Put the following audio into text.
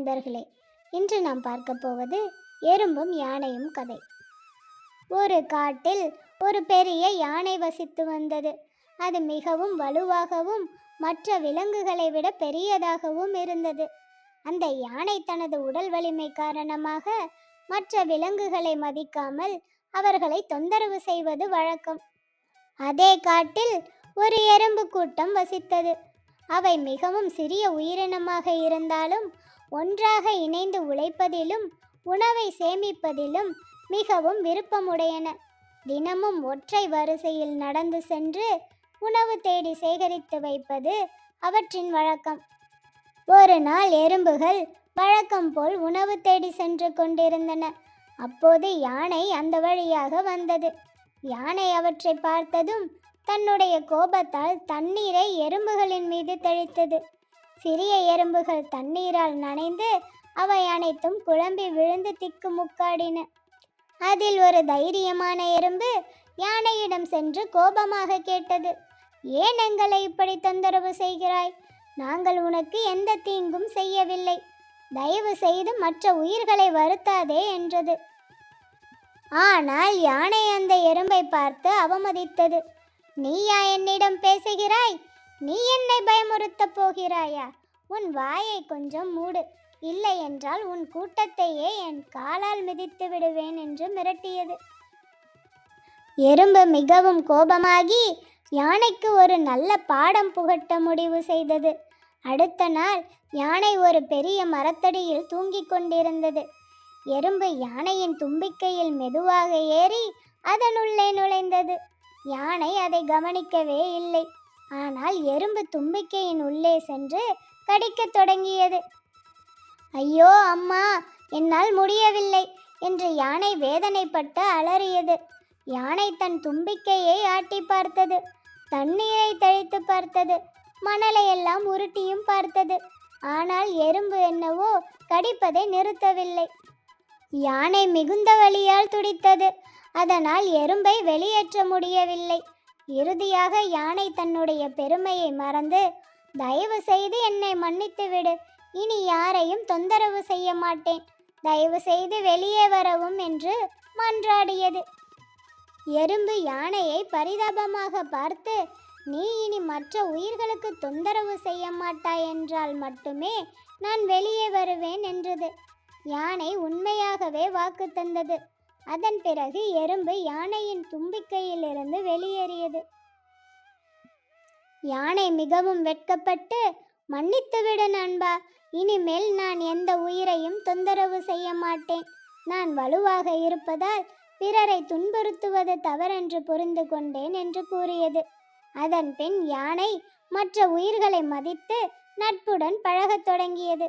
நண்பர்களே, இன்று நாம் பார்க்க போவது எறும்பும் யானையும் கதை. ஒரு காட்டில் ஒரு பெரிய யானை வசித்து வந்தது. அது மிகவும் வலுவாகவும் மற்ற விலங்குகளை விட பெரியதாகவும் இருந்தது. அந்த யானை தனது உடல் வலிமை காரணமாக மற்ற விலங்குகளை மதிக்காமல் அவர்களை தொந்தரவு செய்வது வழக்கம். அதே காட்டில் ஒரு எறும்பு கூட்டம் வசித்தது. அவை மிகவும் சிறிய உயிரினமாக இருந்தாலும் ஒன்றாக இணைந்து உழைப்பதிலும் உணவை சேமிப்பதிலும் மிகவும் விருப்பமுடையன. தினமும் ஒற்றை வரிசையில் நடந்து சென்று உணவு தேடி சேகரித்து வைப்பது அவற்றின் வழக்கம். ஒரு நாள் எறும்புகள் வழக்கம் போல் உணவு தேடி சென்று கொண்டிருந்தன. அப்போது யானை அந்த வழியாக வந்தது. யானை அவற்றை பார்த்ததும் தன்னுடைய கோபத்தால் தண்ணீரை எறும்புகளின் மீது தெளித்தது. சிறிய எறும்புகள் தண்ணீரால் நனைந்து அவை அனைத்தும் குழம்பி விழுந்து திக்குமுக்காடின. அதில் ஒரு தைரியமான எறும்பு யானையிடம் சென்று கோபமாக கேட்டது, ஏன் எங்களை இப்படி தொந்தரவு செய்கிறாய்? நாங்கள் உனக்கு எந்த தீங்கும் செய்யவில்லை. தயவு செய்து மற்ற உயிர்களை வருத்தாதே என்றது. ஆனால் யானை அந்த எறும்பை பார்த்து அவமதித்தது. நீயா என்னிடம் பேசுகிறாய்? நீ என்னை பயமுறுத்தப் போகிறாயா? உன் வாயை கொஞ்சம் மூடு, இல்லை என்றால் உன் கூட்டத்தையே என் காலால் மிதித்து விடுவேன் என்று மிரட்டியது. எறும்பு மிகவும் கோபமாகி யானைக்கு ஒரு நல்ல பாடம் புகட்ட முடிவு செய்தது. அடுத்த நாள் யானை ஒரு பெரிய மரத்தடியில் தூங்கிக் கொண்டிருந்தது. எறும்பு யானையின் தும்பிக்கையில் மெதுவாக ஏறி அதனுள்ளே நுழைந்தது. யானை அதை கவனிக்கவே இல்லை. ஆனால் எறும்பு தும்பிக்கையின் உள்ளே சென்று கடிக்கத் தொடங்கியது. ஐயோ அம்மா, என்னால் முடியவில்லை என்று யானை வேதனைப்பட்டு அலறியது. யானை தன் தும்பிக்கையை ஆட்டி பார்த்தது, தண்ணீரை தெளித்து பார்த்தது, மணலை எல்லாம் உருட்டியும் பார்த்தது. ஆனால் எறும்பு என்னவோ கடிப்பதை நிறுத்தவில்லை. யானை மிகுந்த வலியால் துடித்தது. அதனால் எறும்பை வெளியேற்ற முடியவில்லை. இறுதியாக யானை தன்னுடைய பெருமையை மறந்து, தயவு செய்து என்னை மன்னித்து விடு, இனி யாரையும் தொந்தரவு செய்ய மாட்டேன், தயவு செய்து வெளியே வரவும் என்று மன்றாடியது. எறும்பு யானையை பரிதாபமாக பார்த்து, நீ இனி மற்ற உயிர்களுக்கு தொந்தரவு செய்ய மாட்டாய் என்றால் மட்டுமே நான் வெளியே வருவேன் என்றது. யானை உண்மையாகவே வாக்கு தந்தது. அதன் பிறகு எறும்பு யானையின் தும்பிக்கையிலிருந்து வெளியேறியது. யானை மிகவும் வெட்கப்பட்டு, மன்னித்துவிடு நண்பா, இனிமேல் நான் எந்த உயிரையும் தொந்தரவு செய்ய மாட்டேன். நான் வலுவாக இருப்பதால் பிறரை துன்புறுத்துவது தவறென்று புரிந்து கொண்டேன் என்று கூறியது. அதன் பின் யானை மற்ற உயிர்களை மதித்து நட்புடன் பழகத் தொடங்கியது.